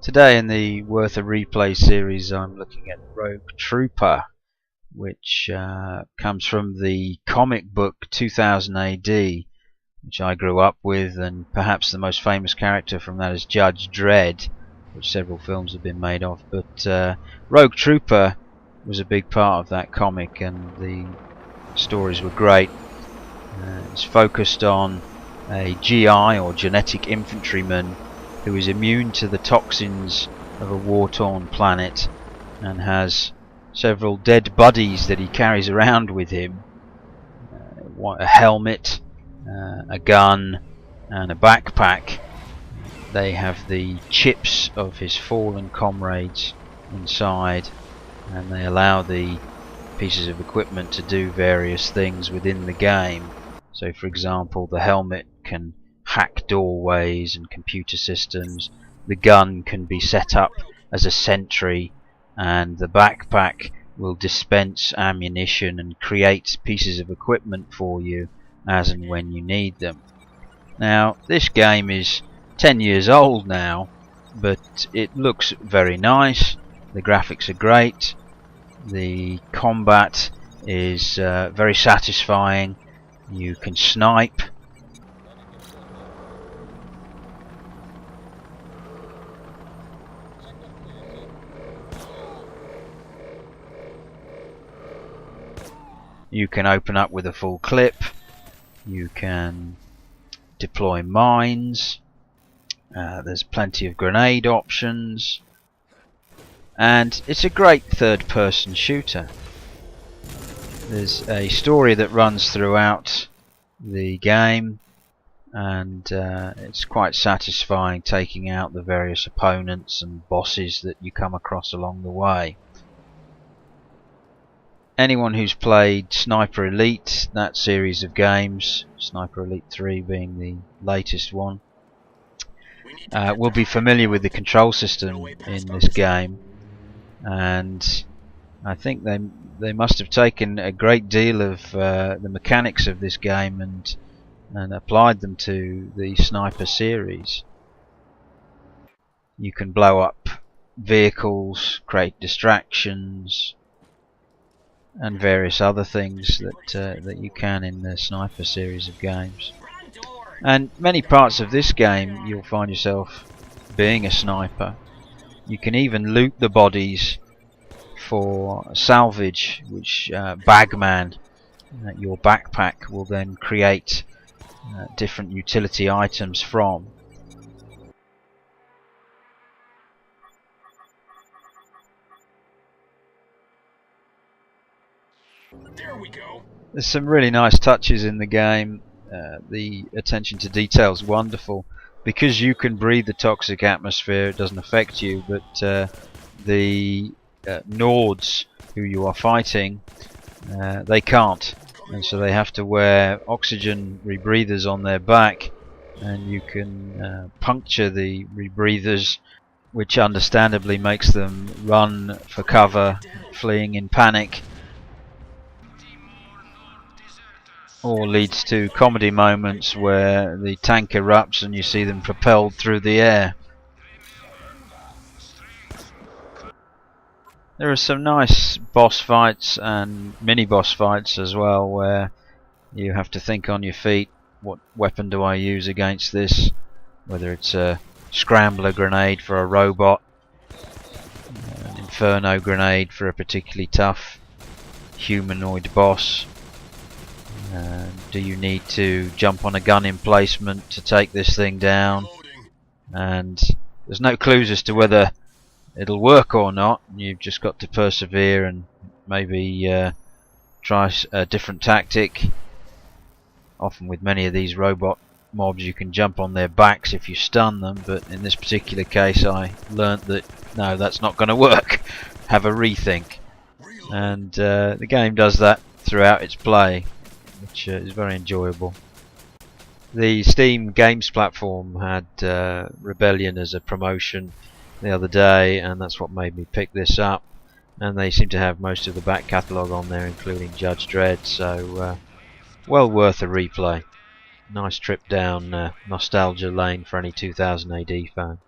Today in the Worth a Replay series I'm looking at Rogue Trooper, which comes from the comic book 2000 AD, which I grew up with, and perhaps the most famous character from that is Judge Dredd, which several films have been made of. But Rogue Trooper was a big part of that comic, and the stories were great. It's focused on a GI, or genetic infantryman, who is immune to the toxins of a war-torn planet and has several dead buddies that he carries around with him. A helmet, a gun and a backpack. They have the chips of his fallen comrades inside, and they allow the pieces of equipment to do various things within the game. So for example, the helmet can hack doorways and computer systems, the gun can be set up as a sentry, and the backpack will dispense ammunition and create pieces of equipment for you as and when you need them. Now, this game is 10 years old now, but it looks very nice. The graphics are great. The combat is very satisfying. You can snipe. You can open up with a full clip. You can deploy mines. There's plenty of grenade options. And it's a great third-person shooter. There's a story that runs throughout the game, and it's quite satisfying taking out the various opponents and bosses that you come across along the way. Anyone who's played Sniper Elite, that series of games, Sniper Elite 3 being the latest one, will be familiar with the control system in this game, and I think they must have taken a great deal of the mechanics of this game and applied them to the Sniper series. You can blow up vehicles, create distractions, and various other things that you can in the Sniper series of games. And many parts of this game you'll find yourself being a sniper. You can even loot the bodies for salvage, which Bagman, your backpack, will then create different utility items from. There we go. There's some really nice touches in the game. The attention to detail is wonderful. Because you can breathe the toxic atmosphere, it doesn't affect you, but the Nords who you are fighting, they can't, and so they have to wear oxygen rebreathers on their back, and you can puncture the rebreathers, which understandably makes them run for cover, fleeing in panic, or leads to comedy moments where the tank erupts and you see them propelled through the air. There are some nice boss fights and mini boss fights as well, where you have to think on your feet, what weapon do I use against this? Whether it's a scrambler grenade for a robot, an inferno grenade for a particularly tough humanoid boss. Do you need to jump on a gun emplacement to take this thing down? And there's no clues as to whether it'll work or not. You've just got to persevere and maybe try a different tactic. Often with many of these robot mobs you can jump on their backs if you stun them, but in this particular case I learnt that no, that's not going to work. Have a rethink. And the game does that throughout its play, which is very enjoyable. The Steam Games platform had Rebellion as a promotion the other day, and that's what made me pick this up. And they seem to have most of the back catalogue on there, including Judge Dredd, so well worth a replay. Nice trip down nostalgia lane for any 2000 AD fan.